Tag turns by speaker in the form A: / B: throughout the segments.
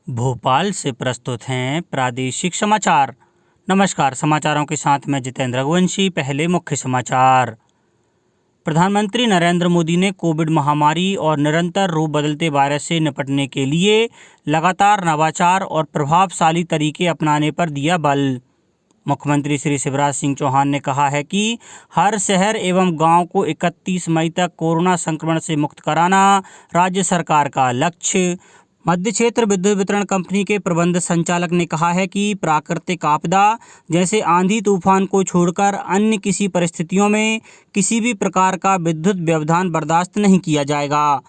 A: भोपाल से प्रस्तुत हैं प्रादेशिक समाचार। नमस्कार, समाचारों के साथ मैं जितेंद्र रघुवंशी। पहले मुख्य समाचार। प्रधानमंत्री नरेंद्र मोदी ने कोविड महामारी और निरंतर रूप बदलते वायरस से निपटने के लिए लगातार नवाचार और प्रभावशाली तरीके अपनाने पर दिया बल। मुख्यमंत्री श्री शिवराज सिंह चौहान ने कहा है कि हर शहर एवं गांव को 31 मई तक कोरोना संक्रमण से मुक्त कराना राज्य सरकार का लक्ष्य। मध्य क्षेत्र विद्युत वितरण कंपनी के प्रबंध संचालक ने कहा है कि प्राकृतिक आपदा जैसे आंधी तूफान को छोड़कर अन्य किसी परिस्थितियों में किसी भी प्रकार का विद्युत व्यवधान बर्दाश्त नहीं किया जाएगा।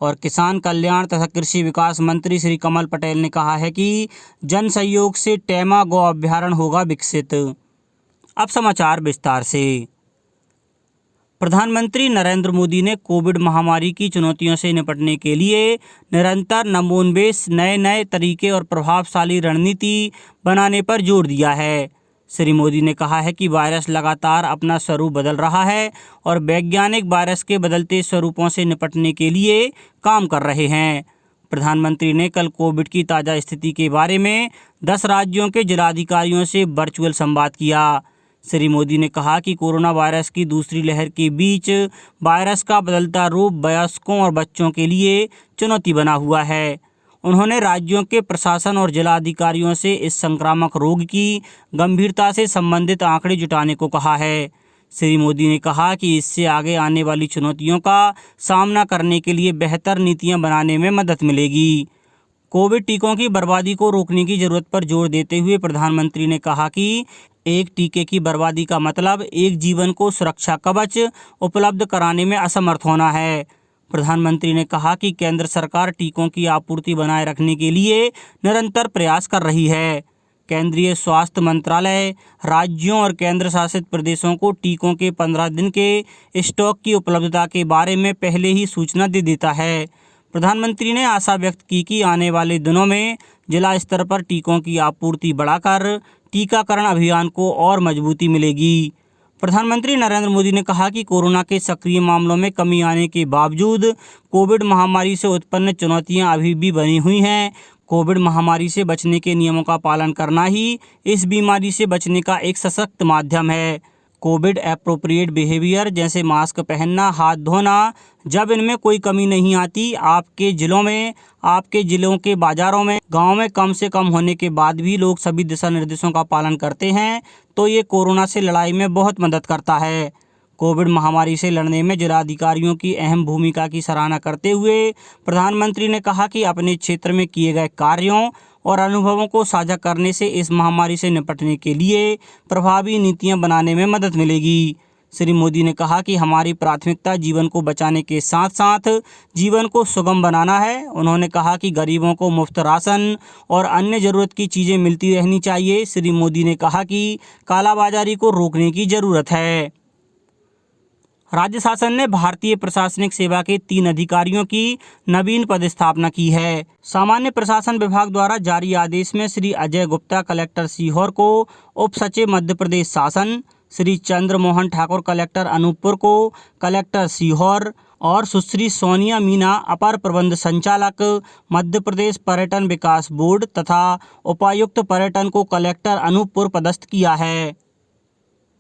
A: और किसान कल्याण तथा कृषि विकास मंत्री श्री कमल पटेल ने कहा है कि जन सहयोग से टेमा गौ अभ्यारण्य होगा विकसित। अब समाचार विस्तार से। प्रधानमंत्री नरेंद्र मोदी ने कोविड महामारी की चुनौतियों से निपटने के लिए निरंतर नवोन्मेष, नए तरीके और प्रभावशाली रणनीति बनाने पर जोर दिया है। श्री मोदी ने कहा है कि वायरस लगातार अपना स्वरूप बदल रहा है और वैज्ञानिक वायरस के बदलते स्वरूपों से निपटने के लिए काम कर रहे हैं। प्रधानमंत्री ने कल कोविड की ताज़ा स्थिति के बारे में 10 राज्यों के जिलाधिकारियों से वर्चुअल संवाद किया। श्री मोदी ने कहा कि कोरोना वायरस की दूसरी लहर के बीच वायरस का बदलता रूप वयस्कों और बच्चों के लिए चुनौती बना हुआ है। उन्होंने राज्यों के प्रशासन और जिलाधिकारियों से इस संक्रामक रोग की गंभीरता से संबंधित आंकड़े जुटाने को कहा है। श्री मोदी ने कहा कि इससे आगे आने वाली चुनौतियों का सामना करने के लिए बेहतर नीतियां बनाने में मदद मिलेगी। कोविड टीकों की बर्बादी को रोकने की जरूरत पर जोर देते हुए प्रधानमंत्री ने कहा कि एक टीके की बर्बादी का मतलब एक जीवन को सुरक्षा कवच उपलब्ध कराने में असमर्थ होना है। प्रधानमंत्री ने कहा कि केंद्र सरकार टीकों की आपूर्ति बनाए रखने के लिए निरंतर प्रयास कर रही है। केंद्रीय स्वास्थ्य मंत्रालय राज्यों और केंद्र शासित प्रदेशों को टीकों के 15 दिन के स्टॉक की उपलब्धता के बारे में पहले ही सूचना दे देता है। प्रधानमंत्री ने आशा व्यक्त की कि आने वाले दिनों में जिला स्तर पर टीकों की आपूर्ति बढ़ाकर टीकाकरण अभियान को और मजबूती मिलेगी। प्रधानमंत्री नरेंद्र मोदी ने कहा कि कोरोना के सक्रिय मामलों में कमी आने के बावजूद कोविड महामारी से उत्पन्न चुनौतियां अभी भी बनी हुई हैं। कोविड महामारी से बचने के नियमों का पालन करना ही इस बीमारी से बचने का एक सशक्त माध्यम है। कोविड एप्रोप्रिएट बिहेवियर जैसे मास्क पहनना, हाथ धोना, जब इनमें कोई कमी नहीं आती, आपके जिलों के बाजारों में, गांव में कम से कम होने के बाद भी लोग सभी दिशा निर्देशों का पालन करते हैं, तो ये कोरोना से लड़ाई में बहुत मदद करता है। कोविड महामारी से लड़ने में जिलाधिकारियों की अहम भूमिका की सराहना करते हुए प्रधानमंत्री ने कहा कि अपने क्षेत्र में किए गए कार्यों और अनुभवों को साझा करने से इस महामारी से निपटने के लिए प्रभावी नीतियां बनाने में मदद मिलेगी। श्री मोदी ने कहा कि हमारी प्राथमिकता जीवन को बचाने के साथ साथ जीवन को सुगम बनाना है। उन्होंने कहा कि गरीबों को मुफ्त राशन और अन्य ज़रूरत की चीज़ें मिलती रहनी चाहिए। श्री मोदी ने कहा कि कालाबाजारी को रोकने की ज़रूरत है। राज्य शासन ने भारतीय प्रशासनिक सेवा के 3 अधिकारियों की नवीन पदस्थापना की है। सामान्य प्रशासन विभाग द्वारा जारी आदेश में श्री अजय गुप्ता कलेक्टर सीहोर को उप सचिव मध्य प्रदेश शासन, श्री चंद्र मोहन ठाकुर कलेक्टर अनूपपुर को कलेक्टर सीहोर और सुश्री सोनिया मीना अपर प्रबंध संचालक मध्य प्रदेश पर्यटन विकास बोर्ड तथा उपायुक्त पर्यटन को कलेक्टर अनूपपुर पदस्थ किया है।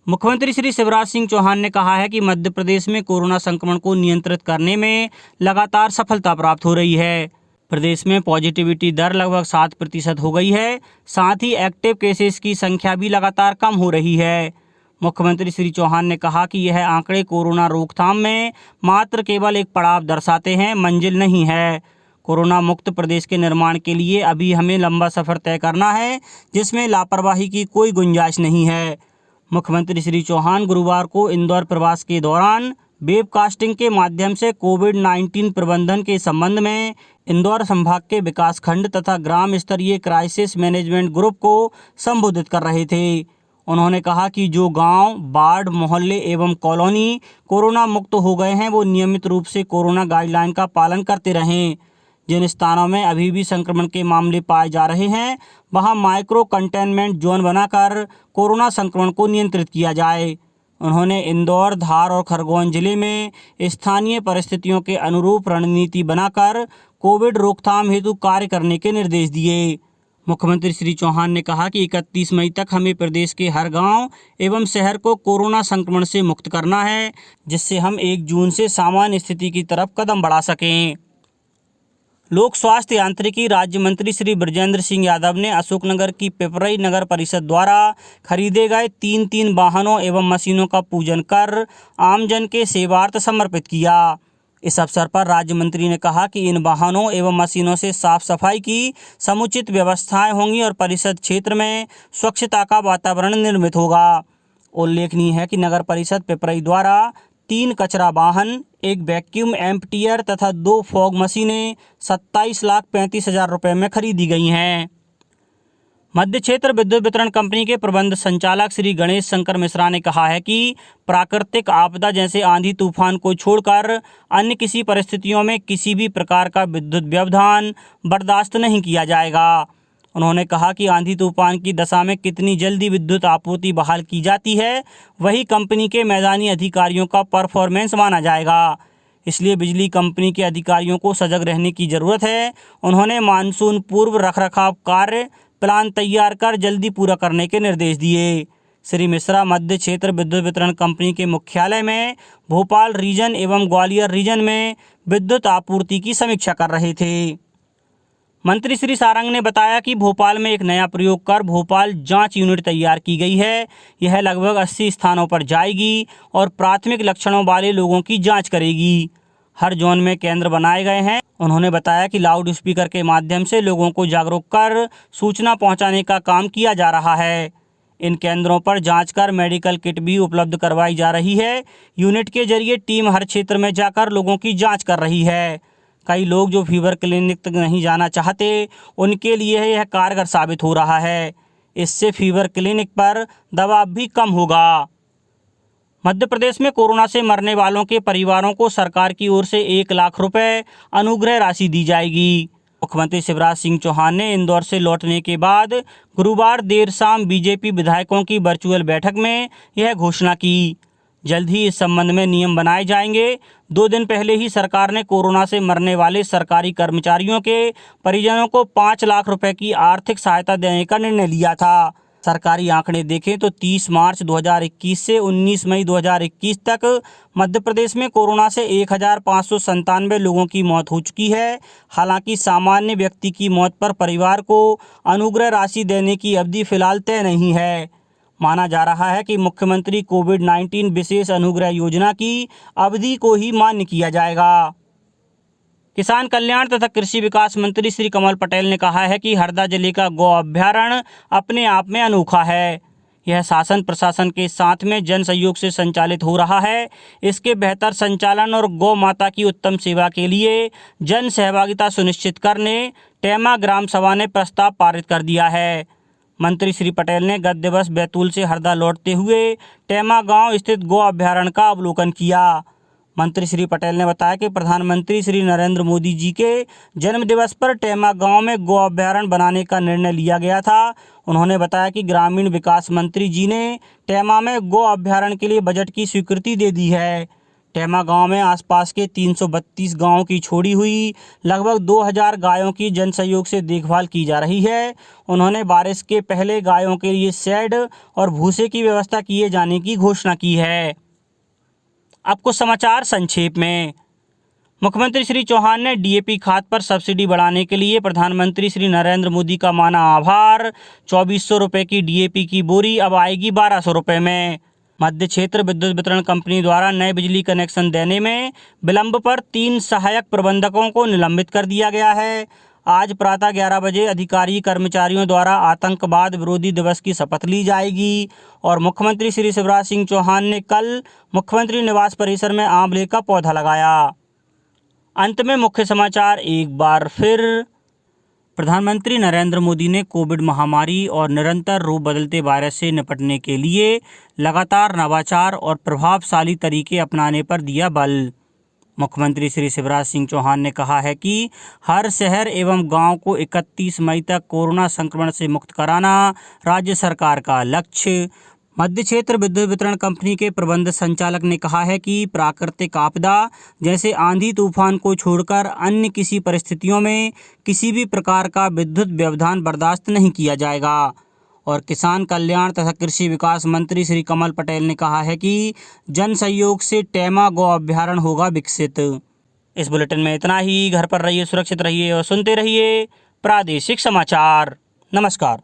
A: मुख्यमंत्री श्री शिवराज सिंह चौहान ने कहा है कि मध्य प्रदेश में कोरोना संक्रमण को नियंत्रित करने में लगातार सफलता प्राप्त हो रही है। प्रदेश में पॉजिटिविटी दर लगभग 7% हो गई है। साथ ही एक्टिव केसेस की संख्या भी लगातार कम हो रही है। मुख्यमंत्री श्री चौहान ने कहा कि यह आंकड़े कोरोना रोकथाम में मात्र केवल एक पड़ाव दर्शाते हैं, मंजिल नहीं है। कोरोना मुक्त प्रदेश के निर्माण के लिए अभी हमें लंबा सफर तय करना है, जिसमें लापरवाही की कोई गुंजाइश नहीं है। मुख्यमंत्री श्री चौहान गुरुवार को इंदौर प्रवास के दौरान वेबकास्टिंग के माध्यम से कोविड-19 प्रबंधन के संबंध में इंदौर संभाग के विकासखंड तथा ग्राम स्तरीय क्राइसिस मैनेजमेंट ग्रुप को संबोधित कर रहे थे। उन्होंने कहा कि जो गांव, वार्ड, मोहल्ले एवं कॉलोनी कोरोना मुक्त हो गए हैं, वो नियमित रूप से कोरोना गाइडलाइन का पालन करते रहें। जिन स्थानों में अभी भी संक्रमण के मामले पाए जा रहे हैं, वहां माइक्रो कंटेनमेंट जोन बनाकर कोरोना संक्रमण को नियंत्रित किया जाए। उन्होंने इंदौर, धार और खरगोन जिले में स्थानीय परिस्थितियों के अनुरूप रणनीति बनाकर कोविड रोकथाम हेतु कार्य करने के निर्देश दिए। मुख्यमंत्री श्री चौहान ने कहा कि 31 मई तक हमें प्रदेश के हर गांव एवं शहर को कोरोना संक्रमण से मुक्त करना है, जिससे हम 1 जून से सामान्य स्थिति की तरफ कदम बढ़ा सकें। लोक स्वास्थ्य यांत्रिकी राज्य मंत्री श्री बृजेंद्र सिंह यादव ने अशोकनगर की पिपरई नगर परिषद द्वारा खरीदे गए 3 वाहनों एवं मशीनों का पूजन कर आमजन के सेवार्थ समर्पित किया। इस अवसर पर राज्य मंत्री ने कहा कि इन वाहनों एवं मशीनों से साफ सफाई की समुचित व्यवस्थाएं होंगी और परिषद क्षेत्र में स्वच्छता का वातावरण निर्मित होगा। उल्लेखनीय है कि नगर परिषद पिपरई द्वारा 3 कचरा वाहन, 1 वैक्यूम एम्पटियर तथा 2 फॉग मशीनें 27,35,000 रुपये में खरीदी गई हैं। मध्य क्षेत्र विद्युत वितरण कंपनी के प्रबंध संचालक श्री गणेश शंकर मिश्रा ने कहा है कि प्राकृतिक आपदा जैसे आंधी तूफान को छोड़कर अन्य किसी परिस्थितियों में किसी भी प्रकार का विद्युत व्यवधान बर्दाश्त नहीं किया जाएगा। उन्होंने कहा कि आंधी तूफान की दशा में कितनी जल्दी विद्युत आपूर्ति बहाल की जाती है, वही कंपनी के मैदानी अधिकारियों का परफॉर्मेंस माना जाएगा। इसलिए बिजली कंपनी के अधिकारियों को सजग रहने की ज़रूरत है। उन्होंने मानसून पूर्व रखरखाव कार्य प्लान तैयार कर जल्दी पूरा करने के निर्देश दिए। श्री मिश्रा मध्य क्षेत्र विद्युत वितरण कंपनी के मुख्यालय में भोपाल रीजन एवं ग्वालियर रीजन में विद्युत आपूर्ति की समीक्षा कर रहे थे। मंत्री श्री सारंग ने बताया कि भोपाल में एक नया प्रयोग कर भोपाल जांच यूनिट तैयार की गई है। यह लगभग 80 स्थानों पर जाएगी और प्राथमिक लक्षणों वाले लोगों की जांच करेगी। हर जोन में केंद्र बनाए गए हैं। उन्होंने बताया कि लाउड स्पीकर के माध्यम से लोगों को जागरूक कर सूचना पहुंचाने का काम किया जा रहा है। इन केंद्रों पर जांच कर मेडिकल किट भी उपलब्ध करवाई जा रही है। यूनिट के जरिए टीम हर क्षेत्र में जाकर लोगों की जाँच कर रही है। कई लोग जो फीवर क्लिनिक तक नहीं जाना चाहते, उनके लिए यह कारगर साबित हो रहा है। इससे फीवर क्लिनिक पर दबाव भी कम होगा। मध्य प्रदेश में कोरोना से मरने वालों के परिवारों को सरकार की ओर से 1 लाख रुपए अनुग्रह राशि दी जाएगी। मुख्यमंत्री शिवराज सिंह चौहान ने इंदौर से लौटने के बाद गुरुवार देर शाम बीजेपी विधायकों की वर्चुअल बैठक में यह घोषणा की। जल्द ही इस संबंध में नियम बनाए जाएंगे। 2 दिन पहले ही सरकार ने कोरोना से मरने वाले सरकारी कर्मचारियों के परिजनों को 5 लाख रुपए की आर्थिक सहायता देने का निर्णय लिया था। सरकारी आंकड़े देखें तो 30 मार्च 2021 से 19 मई 2021 तक मध्य प्रदेश में कोरोना से 1,597 लोगों की मौत हो चुकी है। हालांकि सामान्य व्यक्ति की मौत पर परिवार को अनुग्रह राशि देने की अवधि फिलहाल तय नहीं है। माना जा रहा है कि मुख्यमंत्री कोविड-19 विशेष अनुग्रह योजना की अवधि को ही मान्य किया जाएगा। किसान कल्याण तथा कृषि विकास मंत्री श्री कमल पटेल ने कहा है कि हरदा जिले का गौ अभ्यारण्य अपने आप में अनोखा है। यह शासन प्रशासन के साथ में जन सहयोग से संचालित हो रहा है। इसके बेहतर संचालन और गौ माता की उत्तम सेवा के लिए जन सहभागिता सुनिश्चित करने टेमा ग्राम सभा ने प्रस्ताव पारित कर दिया है। मंत्री श्री पटेल ने गत दिवस बैतूल से हरदा लौटते हुए टेमा गांव स्थित गौ अभ्यारण्य का अवलोकन किया। मंत्री श्री पटेल ने बताया कि प्रधानमंत्री श्री नरेंद्र मोदी जी के जन्म दिवस पर टेमा गांव में गौ अभ्यारण्य बनाने का निर्णय लिया गया था। उन्होंने बताया कि ग्रामीण विकास मंत्री जी ने टेमा में गौ अभ्यारण्य के लिए बजट की स्वीकृति दे दी है। टेमा गांव में आसपास के 332 गांवों की छोड़ी हुई लगभग 2000 गायों की जन सहयोग से देखभाल की जा रही है। उन्होंने बारिश के पहले गायों के लिए शेड और भूसे की व्यवस्था किए जाने की घोषणा की है। अब कुछ समाचार संक्षेप में। मुख्यमंत्री श्री चौहान ने डीएपी खाद पर सब्सिडी बढ़ाने के लिए प्रधानमंत्री श्री नरेंद्र मोदी का माना आभार। 2400 रुपये की डीएपी की बोरी अब आएगी 1200 रुपये में। मध्य क्षेत्र विद्युत वितरण कंपनी द्वारा नए बिजली कनेक्शन देने में विलंब पर 3 सहायक प्रबंधकों को निलंबित कर दिया गया है। आज प्रातः 11 बजे अधिकारी कर्मचारियों द्वारा आतंकवाद विरोधी दिवस की शपथ ली जाएगी और मुख्यमंत्री श्री शिवराज सिंह चौहान ने कल मुख्यमंत्री निवास परिसर में आंवले का पौधा लगाया। अंत में मुख्य समाचार एक बार फिर। प्रधानमंत्री नरेंद्र मोदी ने कोविड महामारी और निरंतर रूप बदलते वायरस से निपटने के लिए लगातार नवाचार और प्रभावशाली तरीके अपनाने पर दिया बल। मुख्यमंत्री श्री शिवराज सिंह चौहान ने कहा है कि हर शहर एवं गांव को 31 मई तक कोरोना संक्रमण से मुक्त कराना राज्य सरकार का लक्ष्य। मध्य क्षेत्र विद्युत वितरण कंपनी के प्रबंध संचालक ने कहा है कि प्राकृतिक आपदा जैसे आंधी तूफान को छोड़कर अन्य किसी परिस्थितियों में किसी भी प्रकार का विद्युत व्यवधान बर्दाश्त नहीं किया जाएगा। और किसान कल्याण तथा कृषि विकास मंत्री श्री कमल पटेल ने कहा है कि जन सहयोग से टेमा गौ अभ्यारण्य होगा विकसित। इस बुलेटिन में इतना ही। घर पर रहिए, सुरक्षित रहिए और सुनते रहिए प्रादेशिक समाचार। नमस्कार।